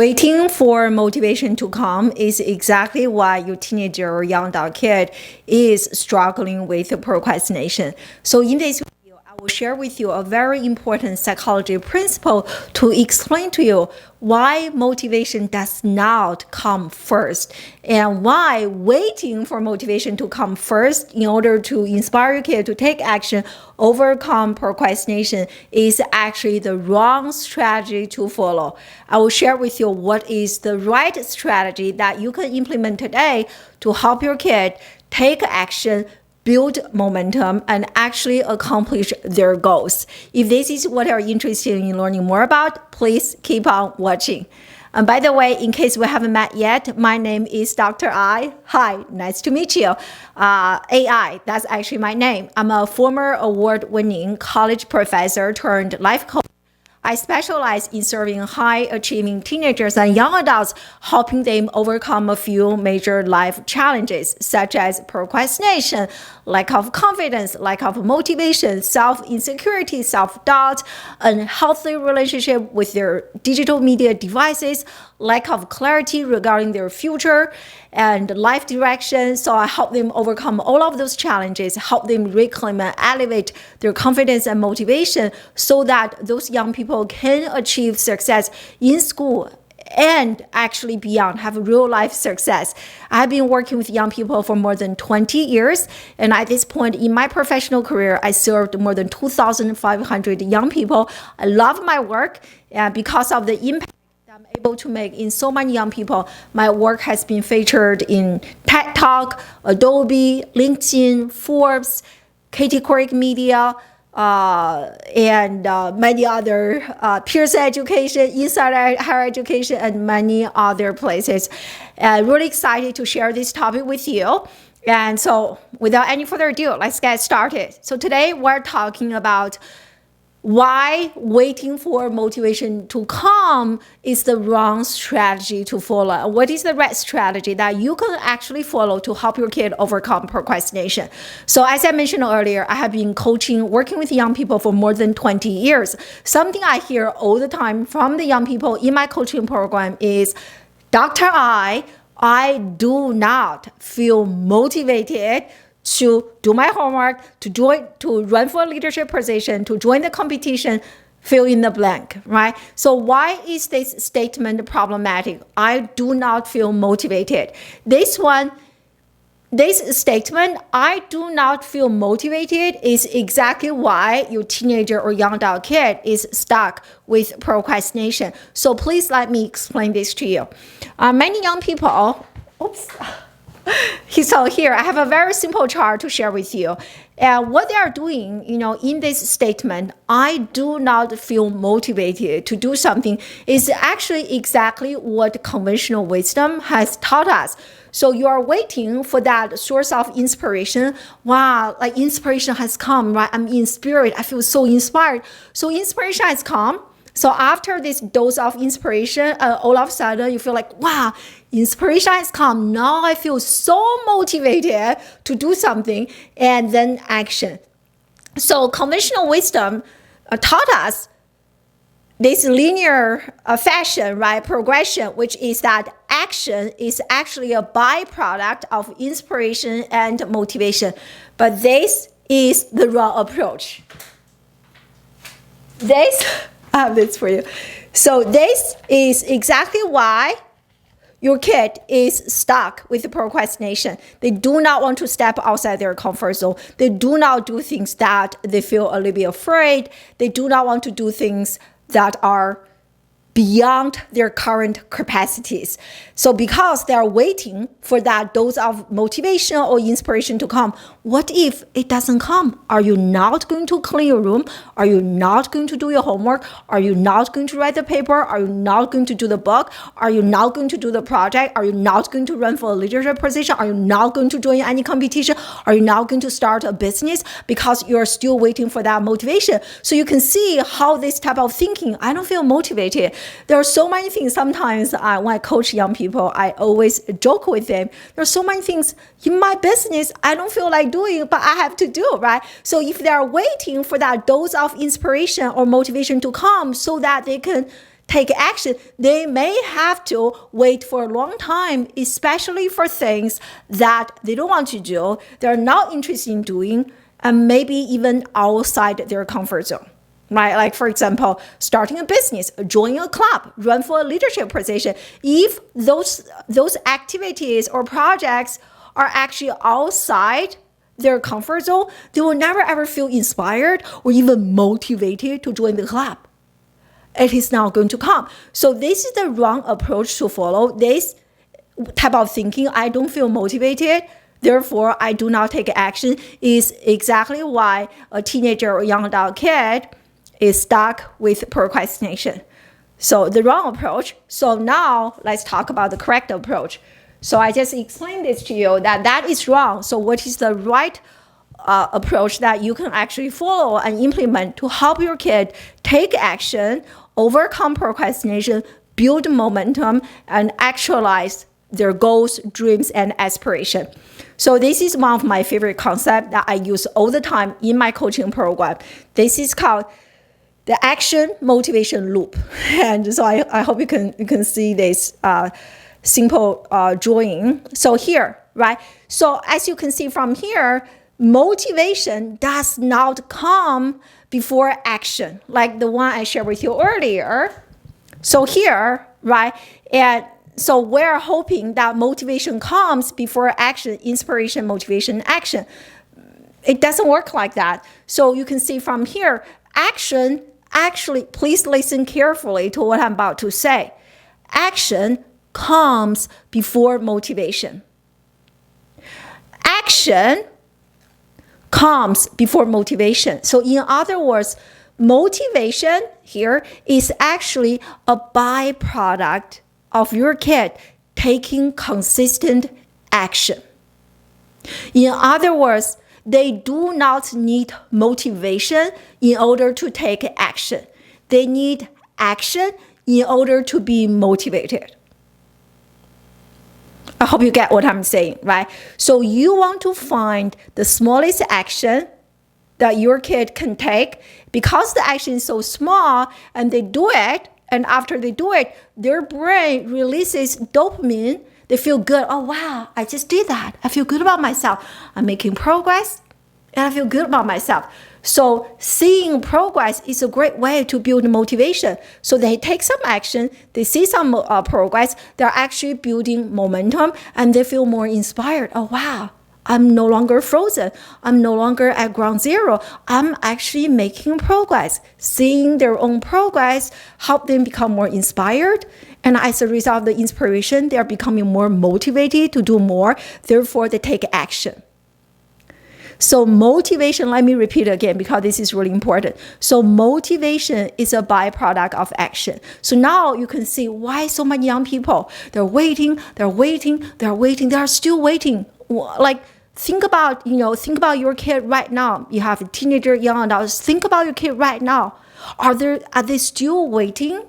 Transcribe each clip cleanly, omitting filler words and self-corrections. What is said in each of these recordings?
Waiting for motivation to come is exactly why your teenager or young adult kid is struggling with procrastination. So in this video, I will share with you a very important psychology principle to explain to you why motivation does not come first and why waiting for motivation to come first in order to inspire your kid to take action, overcome procrastination is actually the wrong strategy to follow. I will share with you what is the right strategy that you can implement today to help your kid take action, build momentum, and actually accomplish their goals. If this is what you're interested in learning more about, please keep on watching. And by the way, in case we haven't met yet, my name is Dr. I. Hi, nice to meet you. AI, that's actually my name. I'm a former award-winning college professor turned life coach. I specialize in serving high-achieving teenagers and young adults, helping them overcome a few major life challenges, such as procrastination, lack of confidence, lack of motivation, self-insecurity, self-doubt, unhealthy relationship with their digital media devices, lack of clarity regarding their future and life direction. So I help them overcome all of those challenges, help them reclaim and elevate their confidence and motivation so that those young people can achieve success in school and actually beyond, have real life success. I've been working with young people for more than 20 years. And at this point in my professional career, I served more than 2,500 young people. I love my work because of the impact I'm able to make in so many young people. My work has been featured in TED Talk, Adobe, LinkedIn, Forbes, Katie Couric Media, and many other Pearson Education, Inside Higher Education, and many other places. Really excited to share this topic with you. And so without any further ado, let's get started. So today we're talking about why waiting for motivation to come is the wrong strategy to follow. What is the right strategy that you can actually follow to help your kid overcome procrastination? So as I mentioned earlier, I have been working with young people for more than 20 years. Something I hear all the time from the young people in my coaching program is, Dr. I do not feel motivated to do my homework, to run for a leadership position, to join the competition, fill in the blank, right? So why is this statement problematic? I do not feel motivated. This statement, I do not feel motivated, is exactly why your teenager or young adult kid is stuck with procrastination. So please let me explain this to you. Many young people, So here, I have a very simple chart to share with you. And what they are doing, in this statement, I do not feel motivated to do something, is actually exactly what conventional wisdom has taught us. So you are waiting for that source of inspiration. Wow, like inspiration has come, right? I'm in spirit. I feel so inspired. So inspiration has come. So after this dose of inspiration, all of a sudden you feel like, wow, inspiration has come. Now I feel so motivated to do something, and then action. So conventional wisdom taught us this linear fashion, right? Progression, which is that action is actually a byproduct of inspiration and motivation. But this is the wrong approach. I have this for you. So this is exactly why your kid is stuck with the procrastination. They do not want to step outside their comfort zone. They do not do things that they feel a little bit afraid. They do not want to do things that are beyond their current capacities. So because they are waiting for that dose of motivation or inspiration to come, what if it doesn't come? Are you not going to clean your room? Are you not going to do your homework? Are you not going to write the paper? Are you not going to do the book? Are you not going to do the project? Are you not going to run for a leadership position? Are you not going to join any competition? Are you not going to start a business? Because you're still waiting for that motivation. So you can see how this type of thinking, I don't feel motivated. There are so many things. Sometimes when I coach young people, I always joke with them. There are so many things in my business I don't feel like doing, but I have to do, right? So if they're waiting for that dose of inspiration or motivation to come so that they can take action, they may have to wait for a long time, especially for things that they don't want to do, they're not interested in doing, and maybe even outside their comfort zone. Right? Like, for example, starting a business, joining a club, run for a leadership position. If those activities or projects are actually outside their comfort zone, they will never ever feel inspired or even motivated to join the club. It is not going to come. So this is the wrong approach to follow. This type of thinking, I don't feel motivated, therefore I do not take action, is exactly why a teenager or young adult kid is stuck with procrastination. So the wrong approach. So now let's talk about the correct approach. So I just explained this to you that is wrong. So what is the right approach that you can actually follow and implement to help your kid take action, overcome procrastination, build momentum, and actualize their goals, dreams, and aspiration. So this is one of my favorite concepts that I use all the time in my coaching program. This is called the action motivation loop. And so I hope you can see this simple drawing. So here, right? So as you can see from here, motivation does not come before action, like the one I shared with you earlier. So here, right? And so we're hoping that motivation comes before action, inspiration, motivation, action. It doesn't work like that. So you can see from here, action, actually, please listen carefully to what I'm about to say. Action comes before motivation. Action comes before motivation. So in other words, motivation here is actually a byproduct of your kid taking consistent action. In other words, they do not need motivation in order to take action. They need action in order to be motivated. I hope you get what I'm saying, right? So you want to find the smallest action that your kid can take because the action is so small and they do it. And after they do it, their brain releases dopamine. They feel good. Oh, wow, I just did that. I feel good about myself. I'm making progress and I feel good about myself. So seeing progress is a great way to build motivation. So they take some action, they see some progress, they're actually building momentum and they feel more inspired. Oh, wow, I'm no longer frozen. I'm no longer at ground zero. I'm actually making progress. Seeing their own progress help them become more inspired. And as a result of the inspiration, they're becoming more motivated to do more. Therefore, they take action. So motivation, let me repeat again because this is really important. So motivation is a byproduct of action. So now you can see why so many young people, they're waiting, they are still waiting. Like think about your kid right now. You have a teenager, young adults. Think about your kid right now. Are they still waiting?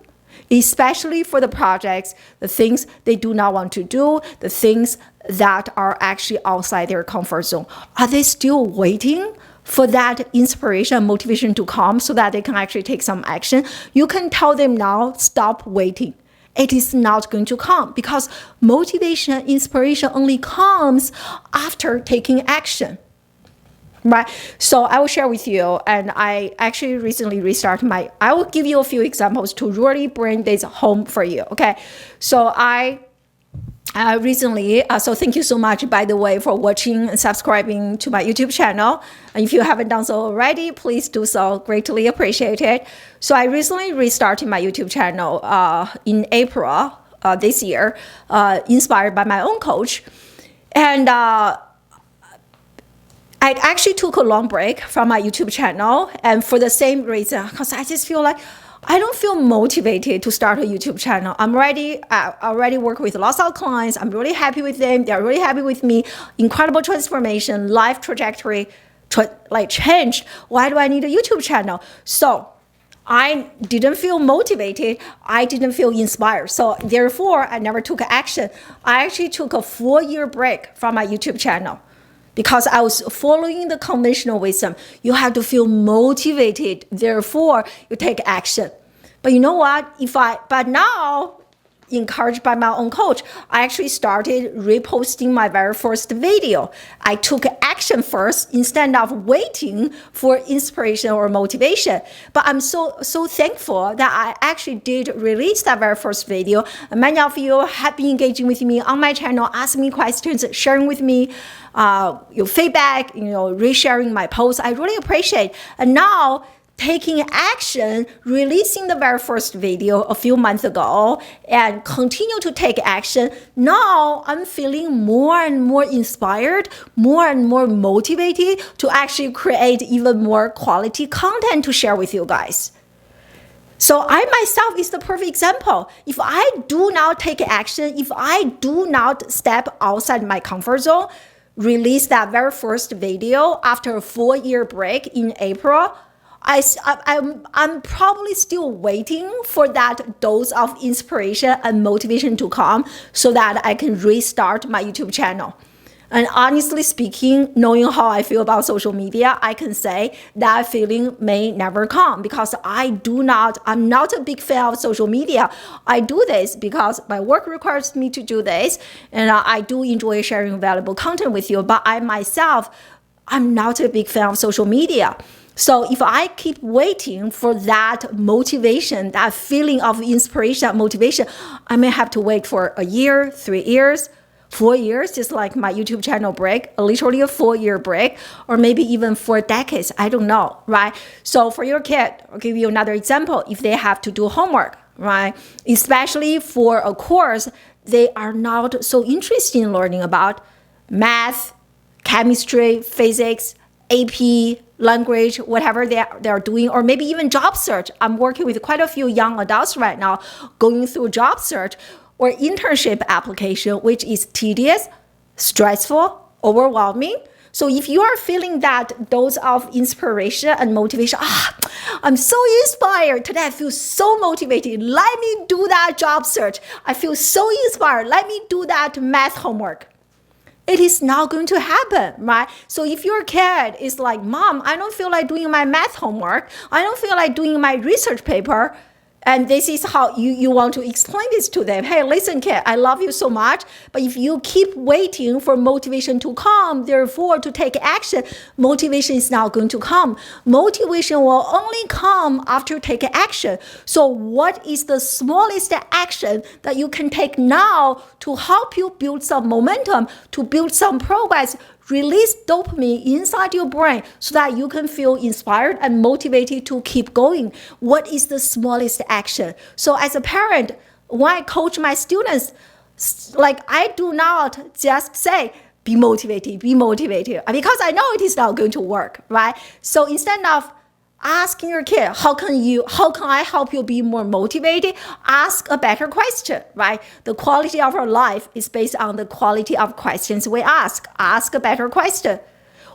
Especially for the projects, the things they do not want to do, the things that are actually outside their comfort zone. Are they still waiting for that inspiration and motivation to come so that they can actually take some action? You can tell them now, stop waiting. It is not going to come because motivation, inspiration only comes after taking action. Right. So I will share with you, and I actually recently restarted I will give you a few examples to really bring this home for you. Okay. So I recently, so thank you so much, by the way, for watching and subscribing to my YouTube channel. And if you haven't done so already, please do so. Greatly appreciate it. So I recently restarted my YouTube channel in April this year, inspired by my own coach. And I actually took a long break from my YouTube channel, and for the same reason, because I just feel like I don't feel motivated to start a YouTube channel. I already work with lots of clients. I'm really happy with them. They're really happy with me. Incredible transformation, life trajectory, changed. Why do I need a YouTube channel? So I didn't feel motivated. I didn't feel inspired. So therefore, I never took action. I actually took a 4-year break from my YouTube channel, because I was following the conventional wisdom. You have to feel motivated, therefore you take action. But you know what? But now, encouraged by my own coach, I actually started reposting my very first video. I took action first instead of waiting for inspiration or motivation. But I'm so thankful that I actually did release that very first video. And many of you have been engaging with me on my channel, asking me questions, sharing with me your feedback, resharing my posts. I really appreciate. And now, taking action, releasing the very first video a few months ago, and continue to take action. Now I'm feeling more and more inspired, more and more motivated to actually create even more quality content to share with you guys. So I myself is the perfect example. If I do not take action, if I do not step outside my comfort zone, release that very first video after a 4-year break in April, I'm probably still waiting for that dose of inspiration and motivation to come so that I can restart my YouTube channel. And honestly speaking, knowing how I feel about social media, I can say that feeling may never come because I'm not a big fan of social media. I do this because my work requires me to do this, and I do enjoy sharing valuable content with you, but I'm not a big fan of social media. So if I keep waiting for that motivation, that feeling of inspiration, motivation, I may have to wait for a year, 3 years, 4 years, just like my YouTube channel break, literally a 4-year break, or maybe even 4 decades. I don't know, right? So for your kid, I'll give you another example. If they have to do homework, right? Especially for a course they are not so interested in learning about, math, chemistry, physics, AP, language, whatever they're doing, or maybe even job search. I'm working with quite a few young adults right now going through job search or internship application, which is tedious, stressful, overwhelming. So if you are feeling that dose of inspiration and motivation, I'm so inspired. Today I feel so motivated. Let me do that job search. I feel so inspired. Let me do that math homework. It is not going to happen, right? So if your kid is like, Mom, I don't feel like doing my math homework. I don't feel like doing my research paper. And this is how you want to explain this to them. Hey, listen, kid, I love you so much. But if you keep waiting for motivation to come, therefore to take action, motivation is not going to come. Motivation will only come after taking action. So what is the smallest action that you can take now to help you build some momentum, to build some progress, release dopamine inside your brain so that you can feel inspired and motivated to keep going? What is the smallest action? So as a parent, when I coach my students, I do not just say, be motivated, because I know it is not going to work, right? So instead of asking your kid, how can I help you be more motivated? Ask a better question, right? The quality of our life is based on the quality of questions we ask. Ask a better question.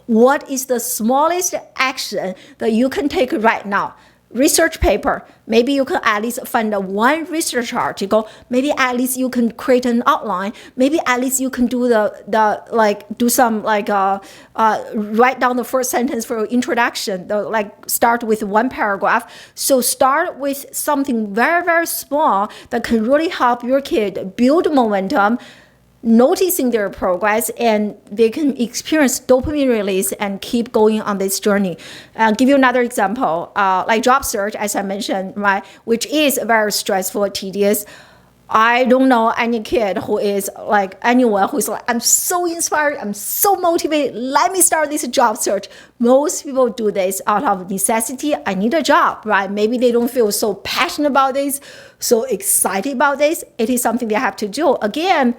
What is the smallest action that you can take right now? Research paper. Maybe you can at least find one research article. Maybe at least you can create an outline. Maybe at least you can do write down the first sentence for your introduction. Start with one paragraph. So start with something very, very small that can really help your kid build momentum, noticing their progress, and they can experience dopamine release and keep going on this journey. I'll give you another example, like job search, as I mentioned, right, which is very stressful, tedious. I don't know any kid who is anyone who's like, I'm so inspired, I'm so motivated, let me start this job search. Most people do this out of necessity. I need a job, right? Maybe they don't feel so passionate about this, so excited about this. It is something they have to do. Again,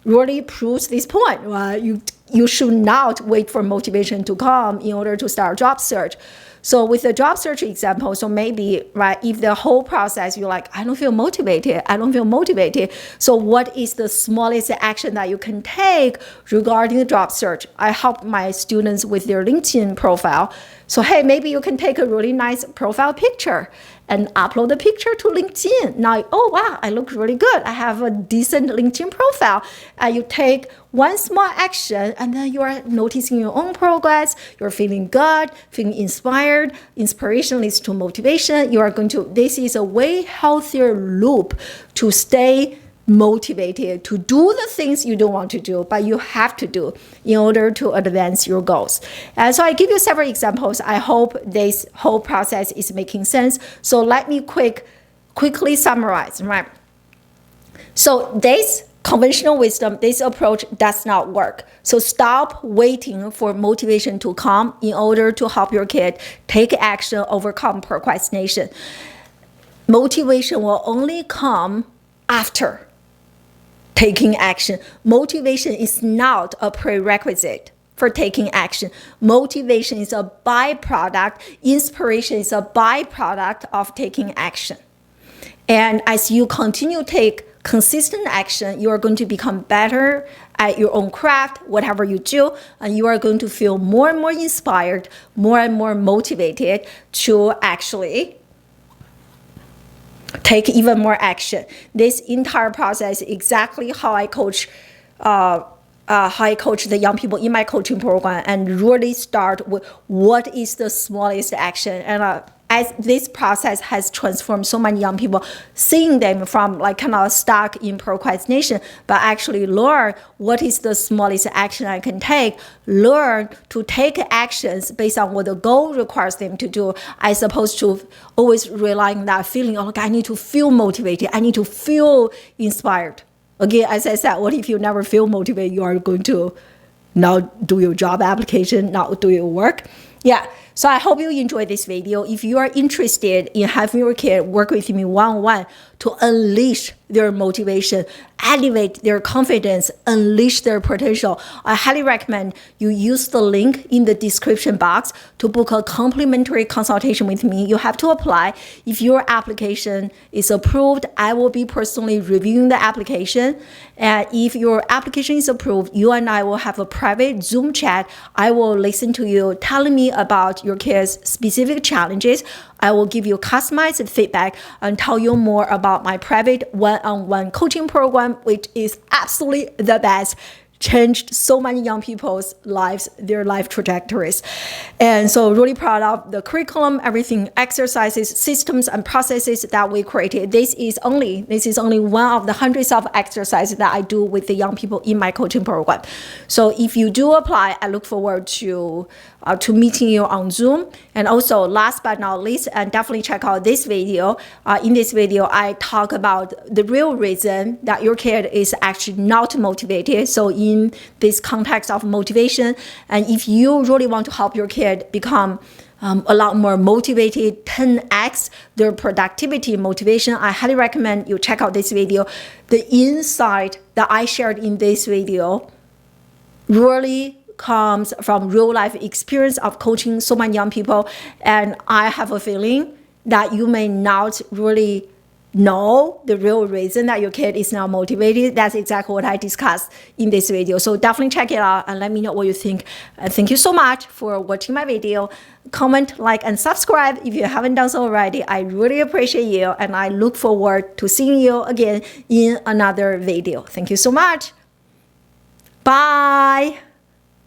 really proves this point, right? You should not wait for motivation to come in order to start a job search. So with the job search example, so maybe, right, if the whole process, you're like, I don't feel motivated. So what is the smallest action that you can take regarding the job search? I help my students with their LinkedIn profile. So, hey, maybe you can take a really nice profile picture and upload the picture to LinkedIn. Now, oh wow, I look really good. I have a decent LinkedIn profile. And you take one small action, and then you are noticing your own progress. You're feeling good, feeling inspired. Inspiration leads to motivation. You are going to, this is a way healthier loop to stay motivated to do the things you don't want to do, but you have to do in order to advance your goals. And so I give you several examples. I hope this whole process is making sense. So let me quickly summarize, right? So this conventional wisdom, this approach does not work. So stop waiting for motivation to come in order to help your kid take action, overcome procrastination. Motivation will only come after taking action. Motivation is not a prerequisite for taking action. Motivation is a byproduct. Inspiration is a byproduct of taking action. And as you continue to take consistent action, you are going to become better at your own craft, whatever you do, and you are going to feel more and more inspired, more and more motivated to actually take even more action. This entire process is exactly how I coach the young people in my coaching program, and really start with what is the smallest action. And as this process has transformed so many young people, seeing them from like kind of stuck in procrastination, but actually learn what is the smallest action I can take, learn to take actions based on what the goal requires them to do, as opposed to always relying on that feeling, oh, look, I need to feel motivated, I need to feel inspired. Again, as I said, what if you never feel motivated? You are going to not do your job application, not do your work. Yeah, so I hope you enjoyed this video. If you are interested in having your kid work with me one-on-one to unleash their motivation, elevate their confidence, unleash their potential, I highly recommend you use the link in the description box to book a complimentary consultation with me. You have to apply. If your application is approved, I will be personally reviewing the application. And if your application is approved, you and I will have a private Zoom chat. I will listen to you telling me about your kid's specific challenges. I will give you customized feedback and tell you more about my private one-on-one coaching program, which is absolutely the best. Changed so many young people's lives, their life trajectories. And so really proud of the curriculum, everything, exercises, systems, and processes that we created. This is only one of the hundreds of exercises that I do with the young people in my coaching program. So if you do apply, I look forward to meeting you on Zoom. And also, last but not least, and definitely check out this video. In this video, I talk about the real reason that your kid is actually not motivated. So in this context of motivation, and if you really want to help your kid become a lot more motivated, 10x their productivity motivation, I highly recommend you check out this video. The insight that I shared in this video really comes from real life experience of coaching so many young people. And I have a feeling that you may not really know the real reason that your kid is not motivated. That's exactly what I discussed in this video. So definitely check it out and let me know what you think. And thank you so much for watching my video. Comment, like, and subscribe if you haven't done so already. I really appreciate you, and I look forward to seeing you again in another video. Thank you so much. Bye.